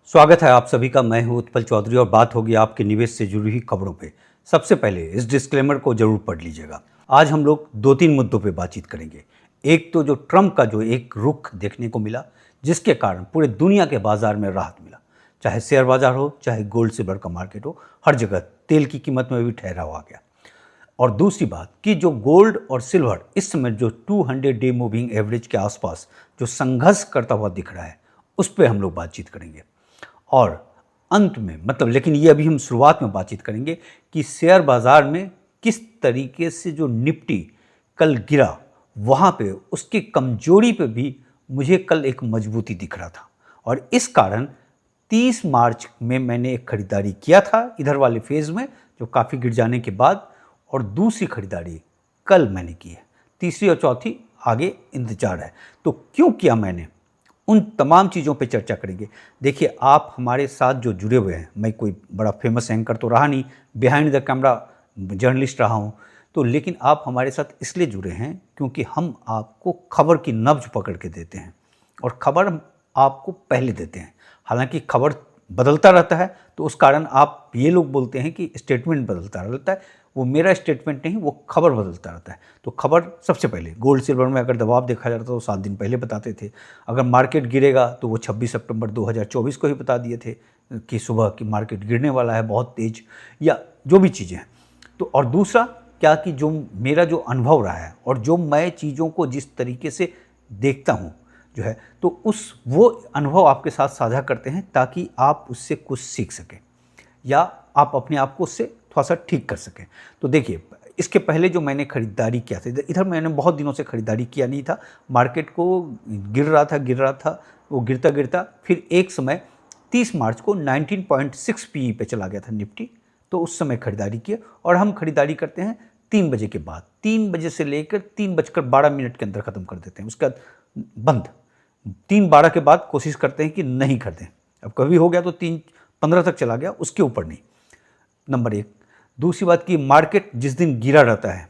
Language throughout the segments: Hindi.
स्वागत है आप सभी का। मैं हूं उत्पल चौधरी और बात होगी आपके निवेश से जुड़ी हुई खबरों पे। सबसे पहले इस डिस्क्लेमर को जरूर पढ़ लीजिएगा। आज हम लोग दो तीन मुद्दों पे बातचीत करेंगे। एक तो जो ट्रंप का जो एक रुख देखने को मिला, जिसके कारण पूरे दुनिया के बाजार में राहत मिला, चाहे शेयर बाजार हो, चाहे गोल्ड सिल्वर का मार्केट हो, हर जगह तेल की कीमत में भी ठहराव आ गया। और दूसरी बात कि जो गोल्ड और सिल्वर इस समय जो 200 डे मूविंग एवरेज के आसपास जो संघर्ष करता हुआ दिख रहा है, उस पर हम लोग बातचीत करेंगे। और अंत में लेकिन ये अभी हम शुरुआत में बातचीत करेंगे कि शेयर बाजार में किस तरीके से जो निफ्टी कल गिरा, वहाँ पे उसकी कमजोरी पे भी मुझे कल एक मजबूती दिख रहा था। और इस कारण 30 मार्च में मैंने एक खरीदारी किया था इधर वाले फेज में, जो काफ़ी गिर जाने के बाद, और दूसरी खरीदारी कल मैंने की है। तीसरी और चौथी आगे इंतजार है। तो क्यों किया मैंने, उन तमाम चीज़ों पे चर्चा करेंगे। देखिए, आप हमारे साथ जो जुड़े हुए हैं, मैं कोई बड़ा फेमस एंकर तो रहा नहीं, बिहाइंड द कैमरा जर्नलिस्ट रहा हूँ, तो लेकिन आप हमारे साथ इसलिए जुड़े हैं क्योंकि हम आपको खबर की नब्ज पकड़ के देते हैं और खबर आपको पहले देते हैं। हालांकि खबर बदलता रहता है, तो उस कारण आप ये लोग बोलते हैं कि स्टेटमेंट बदलता रहता है। वो मेरा स्टेटमेंट नहीं, वो खबर बदलता रहता है। तो खबर सबसे पहले गोल्ड सिल्वर में अगर दबाव देखा जाता तो 7 दिन पहले बताते थे। अगर मार्केट गिरेगा तो वो 26 सितंबर 2024 को ही बता दिए थे कि सुबह की मार्केट गिरने वाला है बहुत तेज, या जो भी चीज़ें हैं। तो और दूसरा क्या कि जो मेरा जो अनुभव रहा है और जो मैं चीज़ों को जिस तरीके से देखता हूँ जो है, तो वो अनुभव आपके साथ साझा करते हैं ताकि आप उससे कुछ सीख सकें या आप अपने आप को उससे थोड़ा सा ठीक कर सकें। तो देखिए, इसके पहले जो मैंने खरीदारी किया था, इधर मैंने बहुत दिनों से खरीदारी किया नहीं था। मार्केट को गिर रहा था, वो गिरता गिरता फिर एक समय 30 मार्च को 19.6 पीई पे चला गया था निफ्टी। तो उस समय खरीदारी की, और हम खरीदारी करते हैं 3 बजे के बाद। 3 बजे से लेकर 3:12 के अंदर ख़त्म कर देते हैं, उसका बंद। 3:12 के बाद कोशिश करते हैं कि नहीं खरीदें। अब कभी हो गया तो 3:15 तक चला गया, उसके ऊपर नहीं। नंबर एक। दूसरी बात कि मार्केट जिस दिन गिरा रहता है,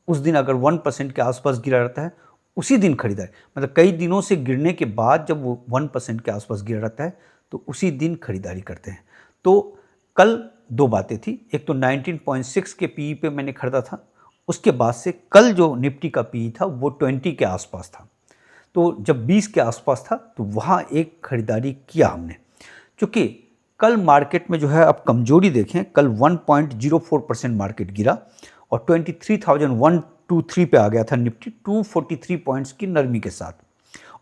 उस दिन अगर 1% के आसपास गिरा रहता है, उसी दिन खरीदारी, कई दिनों से गिरने के बाद जब वो 1% के आसपास गिरा रहता है, तो उसी दिन खरीदारी करते हैं। तो कल दो बातें थी। एक तो 19.6 के पीई पे मैंने खरीदा था, उसके बाद से कल जो निफ्टी का पीई था वो 20 के आसपास था। तो जब 20 के आसपास था तो वहाँ एक खरीदारी किया हमने। क्योंकि कल मार्केट में जो है, आप कमजोरी देखें, कल 1.04% मार्केट गिरा और 23,123 पे आ गया था निफ्टी, 243 पॉइंट्स की नरमी के साथ।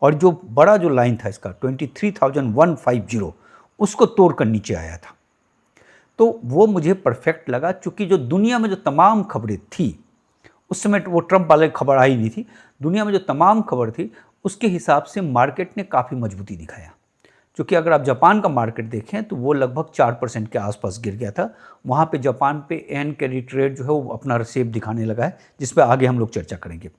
और जो बड़ा जो लाइन था इसका 23,150, उसको तोड़कर नीचे आया था। तो वो मुझे परफेक्ट लगा, क्योंकि जो दुनिया में जो तमाम खबरें थी उस समय, वो ट्रंप वाले खबर आई नहीं थी, दुनिया में जो तमाम खबर थी उसके हिसाब से मार्केट ने काफ़ी मजबूती दिखाया। क्योंकि अगर आप जापान का मार्केट देखें तो वो लगभग 4% के आसपास गिर गया था। वहाँ पे जापान पे एन कैरी ट्रेड जो है वो अपना शेप दिखाने लगा है, जिस पे आगे हम लोग चर्चा करेंगे।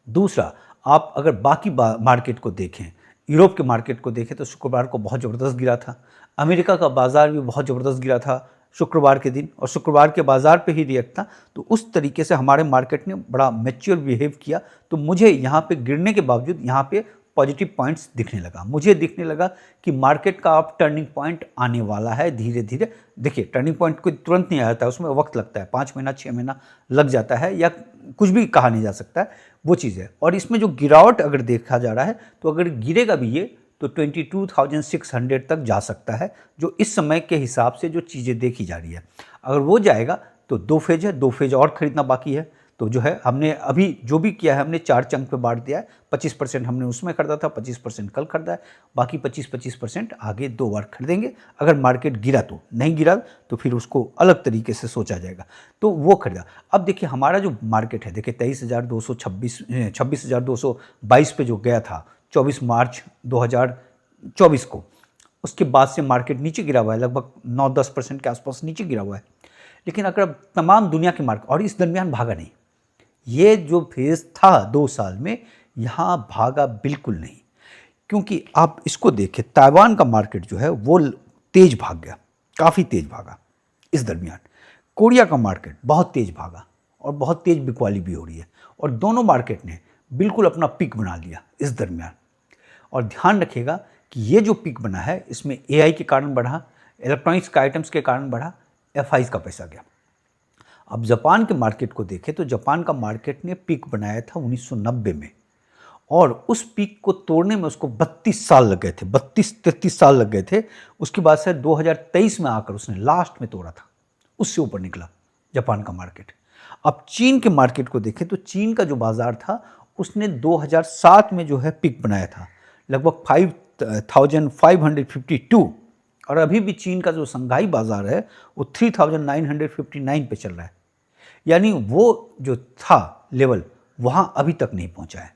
दूसरा, आप अगर बाकी मार्केट को देखें, यूरोप के मार्केट को देखें, तो शुक्रवार को बहुत ज़बरदस्त गिरा था। अमेरिका का बाज़ार भी बहुत ज़बरदस्त गिरा था शुक्रवार के दिन, और शुक्रवार के बाज़ार पे ही रिएक्ट था। तो उस तरीके से हमारे मार्केट ने बड़ा मैच्योर बिहेव किया। तो मुझे यहाँ पे गिरने के बावजूद यहाँ पे पॉजिटिव पॉइंट्स दिखने लगा। मुझे दिखने लगा कि मार्केट का अब टर्निंग पॉइंट आने वाला है धीरे धीरे। देखिए, टर्निंग पॉइंट कोई तुरंत नहीं आता है, उसमें वक्त लगता है, 5 महीना 6 महीना लग जाता है, या कुछ भी कहा नहीं जा सकता है, वो चीज़ है। और इसमें जो गिरावट अगर देखा जा रहा है, तो अगर गिरेगा भी ये तो 22,600 तक जा सकता है, जो इस समय के हिसाब से जो चीज़ें देखी जा रही है। अगर वो जाएगा तो 2 फेज है, 2 फेज और खरीदना बाकी है। तो जो है, हमने अभी जो भी किया है, हमने 4 चंक पे बांट दिया है। 25% हमने उसमें खरीदा था, 25% कल खरीदा है, बाकी 25% आगे 2 बार खरीदेंगे। अगर मार्केट गिरा तो, नहीं गिरा तो फिर उसको अलग तरीके से सोचा जाएगा। तो वो खरीदा। अब देखिए, हमारा जो मार्केट है, देखिए 26,222 पे जो गया था 24 मार्च 2024 को, उसके बाद से मार्केट नीचे गिरा हुआ है, लगभग 9-10% के आसपास नीचे गिरा हुआ है। लेकिन अगर अब तमाम दुनिया के मार्केट, और इस दरमियान भागा नहीं, ये जो फेज था 2 साल में, यहाँ भागा बिल्कुल नहीं। क्योंकि आप इसको देखें, ताइवान का मार्केट जो है वो तेज भाग गया, काफ़ी तेज भागा इस दरमियान। कोरिया का मार्केट बहुत तेज भागा और बहुत तेज बिकवाली भी हो रही है, और दोनों मार्केट ने बिल्कुल अपना पिक बना लिया इस दरमियान। और ध्यान रखिएगा कि ये जो पीक बना है इसमें एआई के कारण बढ़ा, इलेक्ट्रॉनिक्स के आइटम्स के कारण बढ़ा, एफआईज का पैसा गया। अब जापान के मार्केट को देखें तो जापान का मार्केट ने पीक बनाया था 1990 में, और उस पीक को तोड़ने में उसको 32 साल लग गए थे, 32-33 साल लग गए थे। उसके बाद से 2023 में आकर उसने लास्ट में तोड़ा था, उससे ऊपर निकला जापान का मार्केट। अब चीन के मार्केट को देखें तो चीन का जो बाजार था उसने 2007 में जो है पीक बनाया था, लगभग 5552, और अभी भी चीन का जो संघाई बाजार है वो 3959 पे चल रहा है। यानी वो जो था लेवल वहाँ अभी तक नहीं पहुँचा है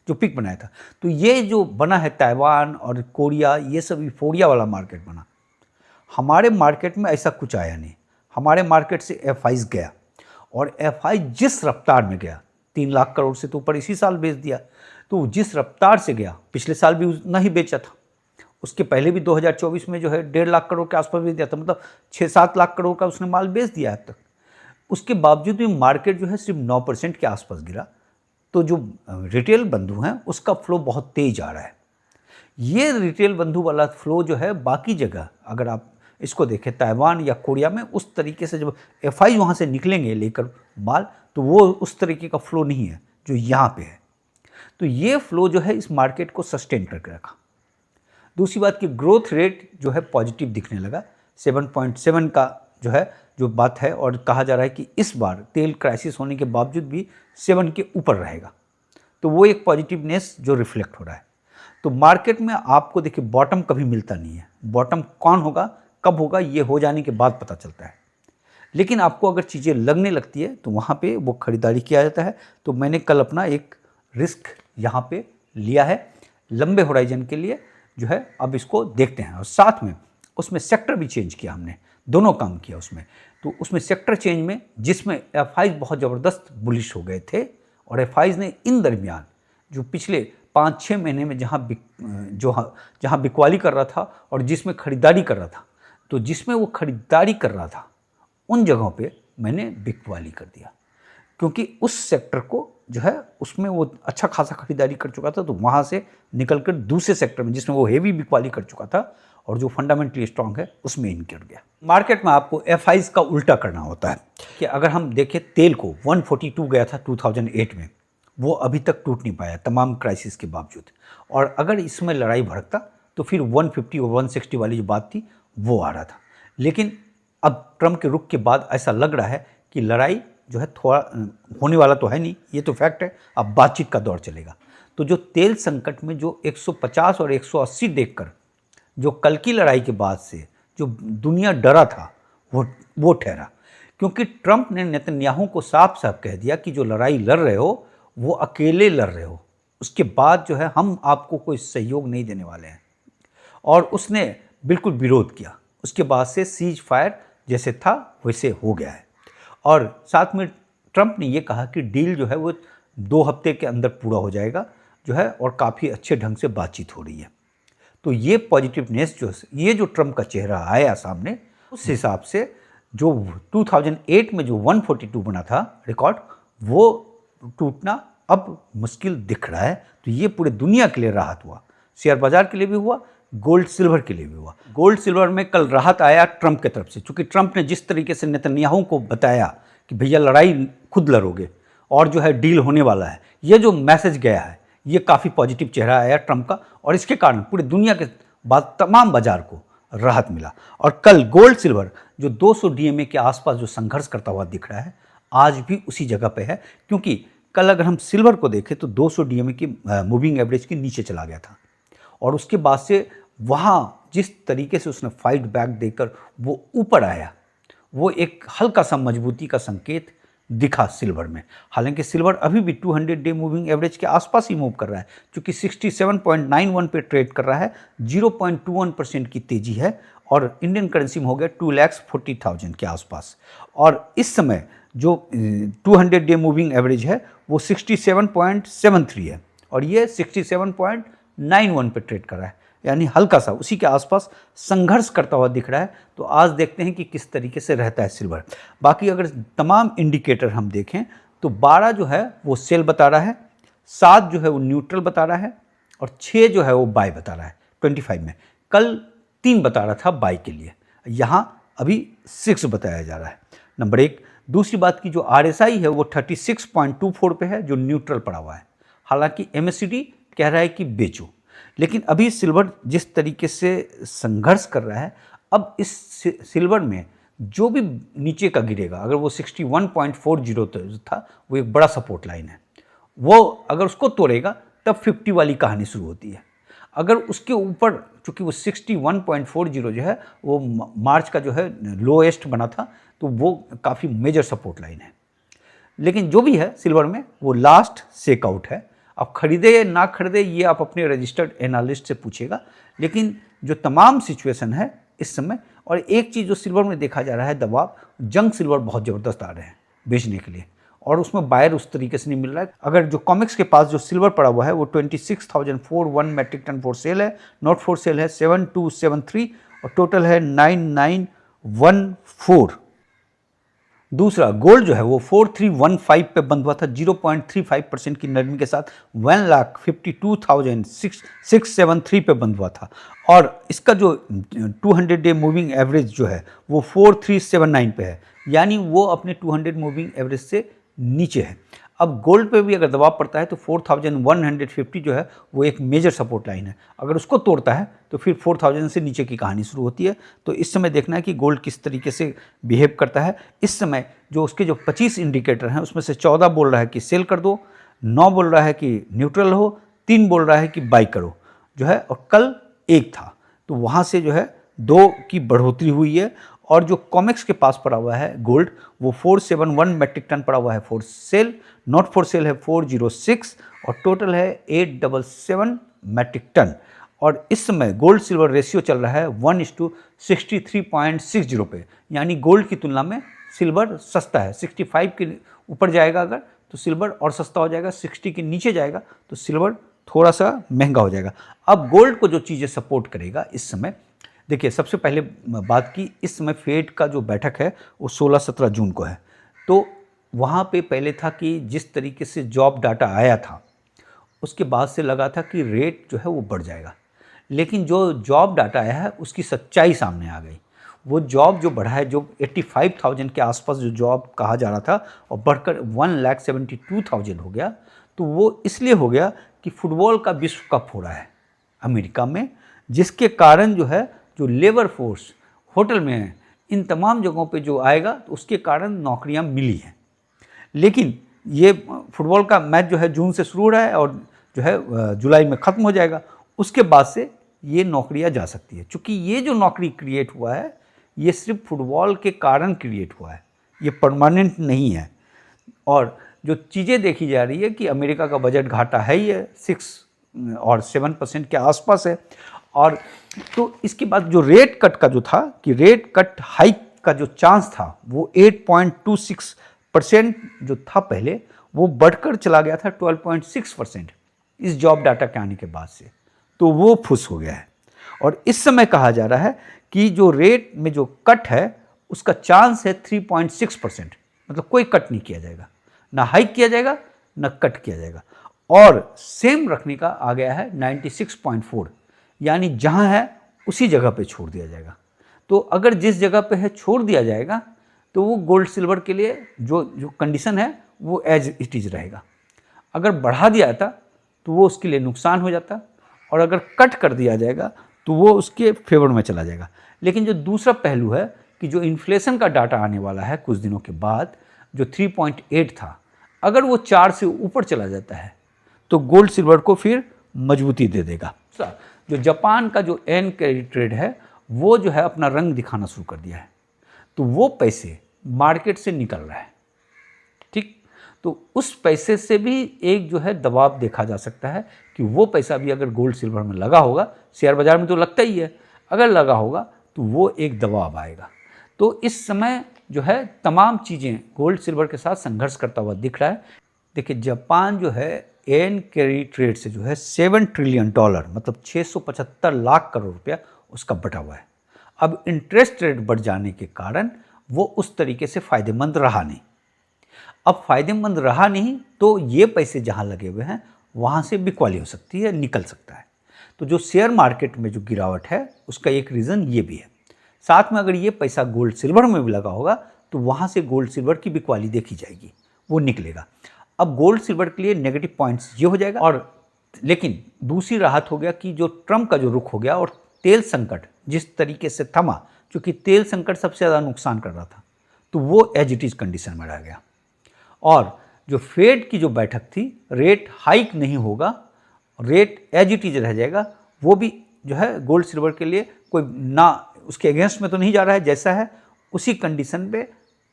जो पिक बनाया था। तो ये जो बना है ताइवान और कोरिया, ये सब यूफोरिया वाला मार्केट बना। हमारे मार्केट में ऐसा कुछ आया नहीं। हमारे मार्केट से एफआईज गया, और एफआई जिस रफ्तार में गया, 3 लाख करोड़ से तो ऊपर इसी साल बेच दिया। तो जिस रफ्तार से गया, पिछले साल भी उतना ही बेचा था, उसके पहले भी 2024 में जो है 1.5 लाख करोड़ के आसपास बेच दिया था, मतलब 6-7 लाख करोड़ का उसने माल बेच दिया अब तक। उसके बावजूद भी मार्केट जो है सिर्फ 9% के आसपास गिरा। तो जो रिटेल बंधु हैं उसका फ्लो बहुत तेज आ रहा है। ये रिटेल बंधु वाला फ्लो जो है बाकी जगह अगर आप इसको देखें, ताइवान या कोरिया में उस तरीके से जब एफआई वहाँ से निकलेंगे लेकर माल, तो वो उस तरीके का फ्लो नहीं है जो यहाँ पे है। तो ये फ्लो जो है इस मार्केट को सस्टेन करके रखा। दूसरी बात कि ग्रोथ रेट जो है पॉजिटिव दिखने लगा, 7.7 का जो बात है, और कहा जा रहा है कि इस बार तेल क्राइसिस होने के बावजूद भी 7 के ऊपर रहेगा। तो वो एक पॉजिटिवनेस जो रिफ्लेक्ट हो रहा है। तो मार्केट में आपको देखिए बॉटम कभी मिलता नहीं है। बॉटम कौन होगा, कब होगा, ये हो जाने के बाद पता चलता है। लेकिन आपको अगर चीज़ें लगने लगती है तो वहाँ पे वो खरीदारी किया जाता है। तो मैंने कल अपना एक रिस्क यहाँ पे लिया है लंबे होराइजन के लिए जो है। अब इसको देखते हैं, और साथ में उसमें सेक्टर भी चेंज किया हमने, दोनों काम किया उसमें। तो उसमें सेक्टर चेंज में जिसमें एफआईज बहुत ज़बरदस्त बुलिश हो गए थे, और एफआईज ने इन दरमियान जो पिछले 5-6 महीने में जहाँ बिकवाली कर रहा था और जिसमें खरीदारी कर रहा था, तो जिसमें वो खरीदारी कर रहा था उन जगहों पे मैंने बिकवाली कर दिया, क्योंकि उस सेक्टर को जो है उसमें वो अच्छा खासा खरीदारी कर चुका था। तो वहाँ से निकलकर दूसरे सेक्टर में जिसमें वो हेवी बिकवाली कर चुका था और जो फंडामेंटली स्ट्रांग है उसमें इन गिर गया। मार्केट में आपको एफआईज का उल्टा करना होता है कि अगर हम देखें तेल को 142 गया था 2008 में, वो अभी तक टूट नहीं पाया तमाम क्राइसिस के बावजूद। और अगर इसमें लड़ाई भड़कता तो फिर 150 और 160 वाली जो बात थी वो आ रहा था। लेकिन अब ट्रम्प के रुख के बाद ऐसा लग रहा है कि लड़ाई जो है थोड़ा होने वाला तो है नहीं, ये तो फैक्ट है। अब बातचीत का दौर चलेगा। तो जो तेल संकट में जो 150 और 180 देखकर जो कल की लड़ाई के बाद से जो दुनिया डरा था वो ठहरा, क्योंकि ट्रंप ने नेतन्याहू को साफ साफ कह दिया कि जो लड़ाई लड़ रहे हो वो अकेले लड़ रहे हो, उसके बाद जो है हम आपको कोई सहयोग नहीं देने वाले हैं। और उसने बिल्कुल विरोध किया। उसके बाद से सीज फायर जैसे था वैसे हो गया है। और साथ में ट्रंप ने ये कहा कि डील जो है वो 2 हफ्ते के अंदर पूरा हो जाएगा जो है, और काफ़ी अच्छे ढंग से बातचीत हो रही है। तो ये पॉजिटिवनेस ये जो ट्रंप का चेहरा आया सामने, उस हिसाब से जो 2008 में जो 142 बना था रिकॉर्ड, वो टूटना अब मुश्किल दिख रहा है। तो ये पूरे दुनिया के लिए राहत हुआ, शेयर बाजार के लिए भी हुआ, गोल्ड सिल्वर के लिए भी हुआ। गोल्ड सिल्वर में कल राहत आया ट्रंप की तरफ से, क्योंकि ट्रंप ने जिस तरीके से नेतन्याहू को बताया कि भैया लड़ाई खुद लड़ोगे और जो है डील होने वाला है, ये जो मैसेज गया है ये काफ़ी पॉजिटिव चेहरा आया ट्रंप का, और इसके कारण पूरे दुनिया के तमाम बाजार को राहत मिला। और कल गोल्ड सिल्वर जो 200 डीएमए के आसपास जो संघर्ष करता हुआ दिख रहा है, आज भी उसी जगह पे है। क्योंकि कल अगर हम सिल्वर को देखें तो 200 डीएमए की मूविंग एवरेज के नीचे चला गया था, और उसके बाद से वहाँ जिस तरीके से उसने फाइट बैक देकर वो ऊपर आया, वो एक हल्का सा मजबूती का संकेत दिखा सिल्वर में। हालांकि सिल्वर अभी भी 200 डे मूविंग एवरेज के आसपास ही मूव कर रहा है, क्योंकि 67.91 पे ट्रेड कर रहा है, 0.21% की तेजी है, और इंडियन करेंसी में हो गया 2,40,000 के आसपास। और इस समय जो 200 डे मूविंग एवरेज है वो 67.73 है, और ये 67.91 पे ट्रेड कर रहा है, यानी हल्का सा उसी के आसपास संघर्ष करता हुआ दिख रहा है। तो आज देखते हैं कि किस तरीके से रहता है सिल्वर। बाकी अगर तमाम इंडिकेटर हम देखें तो 12 जो है वो सेल बता रहा है, 7 जो है वो न्यूट्रल बता रहा है, और 6 जो है वो बाय बता रहा है। 25 में। कल 3 बता रहा था बाई के लिए, यहाँ अभी 6 बताया जा रहा है। नंबर 1। दूसरी बात की जो RSI है वो 36.24 पे है, जो न्यूट्रल पड़ा हुआ है। हालांकि MACD कह रहा है कि बेचो, लेकिन अभी सिल्वर जिस तरीके से संघर्ष कर रहा है, अब इस सिल्वर में जो भी नीचे का गिरेगा, अगर वो 61.40 था, वो एक बड़ा सपोर्ट लाइन है, वो अगर उसको तोड़ेगा तब 50 वाली कहानी शुरू होती है। अगर उसके ऊपर, चूंकि वो 61.40 जो है वो मार्च का जो है लोएस्ट बना था, तो वो काफ़ी मेजर सपोर्ट लाइन है। लेकिन जो भी है सिल्वर में वो लास्ट सेकआउट है। आप खरीदे या ना खरीदे ये आप अपने रजिस्टर्ड एनालिस्ट से पूछेगा, लेकिन जो तमाम सिचुएशन है इस समय, और एक चीज़ जो सिल्वर में देखा जा रहा है दबाव, जंग सिल्वर बहुत ज़बरदस्त आ रहे हैं बेचने के लिए, और उसमें बायर उस तरीके से नहीं मिल रहा है। अगर जो कॉमिक्स के पास जो सिल्वर पड़ा हुआ है वो 26,041 मेट्रिक टन फॉर सेल है, नॉट फॉर सेल है 7273, और टोटल है 9914। दूसरा गोल्ड जो है वो 4315 पे बंद हुआ था, 0.35% की नरमी के साथ 1,52,673 पे बंद हुआ था, और इसका जो 200 डे मूविंग एवरेज जो है वो 4379 पे है, यानी वो अपने 200 मूविंग एवरेज से नीचे है। अब गोल्ड पे भी अगर दबाव पड़ता है तो 4150 जो है वो एक मेजर सपोर्ट लाइन है, अगर उसको तोड़ता है तो फिर 4000 से नीचे की कहानी शुरू होती है। तो इस समय देखना है कि गोल्ड किस तरीके से बिहेव करता है। इस समय जो उसके जो 25 इंडिकेटर हैं उसमें से 14 बोल रहा है कि सेल कर दो, 9 बोल रहा है कि न्यूट्रल हो, 3 बोल रहा है कि बाई करो जो है, और कल 1 था, तो वहाँ से जो है 2 की बढ़ोतरी हुई है। और जो कॉमेक्स के पास पड़ा हुआ है गोल्ड वो 471 मेट्रिक टन पड़ा हुआ है for sale, not for sale है 406, और टोटल है 877 मेट्रिक टन। और इस समय गोल्ड सिल्वर रेशियो चल रहा है 1:63.60 पे, यानी गोल्ड की तुलना में सिल्वर सस्ता है। 65 के ऊपर जाएगा अगर तो सिल्वर और सस्ता हो जाएगा, 60 के नीचे जाएगा तो सिल्वर थोड़ा सा महंगा हो जाएगा। अब गोल्ड को जो चीज़ें सपोर्ट करेगा इस समय, देखिए सबसे पहले बात की, इस समय फेड का जो बैठक है वो 16-17 जून को है, तो वहाँ पे पहले था कि जिस तरीके से जॉब डाटा आया था उसके बाद से लगा था कि रेट जो है वो बढ़ जाएगा, लेकिन जो जॉब डाटा आया है उसकी सच्चाई सामने आ गई। वो जॉब जो बढ़ा है, जो 85,000 के आसपास जो जॉब कहा जा रहा था और बढ़कर 1,72,000 हो गया, तो वो इसलिए हो गया कि फुटबॉल का विश्व कप हो रहा है अमेरिका में, जिसके कारण जो है जो लेबर फोर्स होटल में है, इन तमाम जगहों पे जो आएगा तो उसके कारण नौकरियां मिली हैं। लेकिन ये फुटबॉल का मैच जो है जून से शुरू हो रहा है और जो है जुलाई में ख़त्म हो जाएगा, उसके बाद से ये नौकरियां जा सकती है। चूँकि ये जो नौकरी क्रिएट हुआ है ये सिर्फ फुटबॉल के कारण क्रिएट हुआ है, ये परमानेंट नहीं है। और जो चीज़ें देखी जा रही है कि अमेरिका का बजट घाटा है ही है, 6 और 7% के आसपास है। और तो इसके बाद जो रेट कट का जो था कि रेट कट हाइक का जो चांस था वो 8.26% जो था पहले, वो बढ़कर चला गया था 12.6% इस जॉब डाटा के आने के बाद से, तो वो फुस हो गया है। और इस समय कहा जा रहा है कि जो रेट में जो कट है उसका चांस है 3.6%, मतलब कोई कट नहीं किया जाएगा, ना हाइक किया जाएगा ना कट किया जाएगा, और सेम रखने का आ गया है 96.4, यानी जहाँ है उसी जगह पे छोड़ दिया जाएगा। तो अगर जिस जगह पे है छोड़ दिया जाएगा तो वो गोल्ड सिल्वर के लिए जो कंडीशन है वो एज इट इज़ रहेगा। अगर बढ़ा दिया जाता तो वो उसके लिए नुकसान हो जाता, और अगर कट कर दिया जाएगा तो वो उसके फेवर में चला जाएगा। लेकिन जो दूसरा पहलू है कि जो इन्फ्लेशन का डाटा आने वाला है कुछ दिनों के बाद, जो 3.8 था, अगर वो 4 से ऊपर चला जाता है तो गोल्ड सिल्वर को फिर मजबूती दे देगा। जो जापान का जो एन कैरी ट्रेड है वो जो है अपना रंग दिखाना शुरू कर दिया है, तो वो पैसे मार्केट से निकल रहा है, ठीक। तो उस पैसे से भी एक जो है दबाव देखा जा सकता है कि वो पैसा भी अगर गोल्ड सिल्वर में लगा होगा, शेयर बाजार में तो लगता ही है, अगर लगा होगा तो वो एक दबाव आएगा। तो इस समय जो है तमाम चीज़ें गोल्ड सिल्वर के साथ संघर्ष करता हुआ दिख रहा है। देखिए जापान जो है एन कैरी ट्रेड से जो है $7 ट्रिलियन, मतलब 675 लाख करोड़ रुपया उसका बटा हुआ है। अब इंटरेस्ट रेट बढ़ जाने के कारण वो उस तरीके से फ़ायदेमंद रहा नहीं। अब फ़ायदेमंद रहा नहीं तो ये पैसे जहाँ लगे हुए हैं वहाँ से बिकवाली हो सकती है, निकल सकता है। तो जो शेयर मार्केट में जो गिरावट है उसका एक रीज़न ये भी है। साथ में अगर ये पैसा गोल्ड सिल्वर में भी लगा होगा तो वहाँ से गोल्ड सिल्वर की बिकवाली देखी जाएगी, वो निकलेगा। अब गोल्ड सिल्वर के लिए नेगेटिव पॉइंट्स ये हो जाएगा। और लेकिन दूसरी राहत हो गया कि जो ट्रम्प का जो रुख हो गया और तेल संकट जिस तरीके से थमा, क्योंकि तेल संकट सबसे ज़्यादा नुकसान कर रहा था, तो वो एज इट इज़ कंडीशन में रह गया। और जो फेड की जो बैठक थी, रेट हाइक नहीं होगा, रेट एज इट इज रह जाएगा, वो भी जो है गोल्ड सिल्वर के लिए कोई ना उसके अगेंस्ट में तो नहीं जा रहा है, जैसा है उसी कंडीशन पे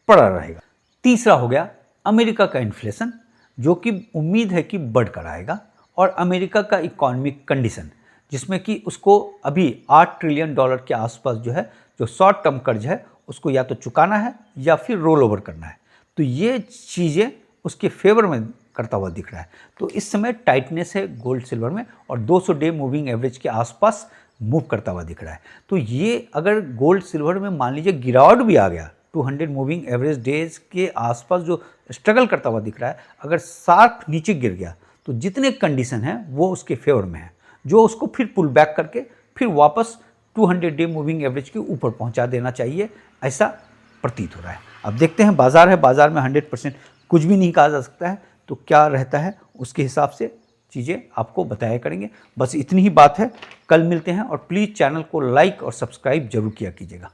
पड़ा रहेगा। तीसरा हो गया अमेरिका का इन्फ्लेशन, जो कि उम्मीद है कि बढ़ कर आएगा, और अमेरिका का इकोनॉमिक कंडीशन जिसमें कि उसको अभी $8 ट्रिलियन के आसपास जो है जो शॉर्ट टर्म कर्ज है उसको या तो चुकाना है या फिर रोल ओवर करना है। तो ये चीज़ें उसके फेवर में करता हुआ दिख रहा है। तो इस समय टाइटनेस है गोल्ड सिल्वर में और 200 डे मूविंग एवरेज के आसपास मूव करता हुआ दिख रहा है। तो ये अगर गोल्ड सिल्वर में मान लीजिए गिरावट भी आ गया, 200 मूविंग एवरेज डेज के आसपास जो स्ट्रगल करता हुआ दिख रहा है, अगर शार्प नीचे गिर गया तो जितने कंडीशन हैं वो उसके फेवर में है, जो उसको फिर पुल बैक करके फिर वापस 200 डे मूविंग एवरेज के ऊपर पहुंचा देना चाहिए, ऐसा प्रतीत हो रहा है। अब देखते हैं, बाजार है, बाजार में 100% कुछ भी नहीं कहा जा सकता है, तो क्या रहता है उसके हिसाब से चीज़ें आपको बताया करेंगे। बस इतनी ही बात है, कल मिलते हैं और प्लीज़ चैनल को लाइक और सब्सक्राइब जरूर किया कीजिएगा।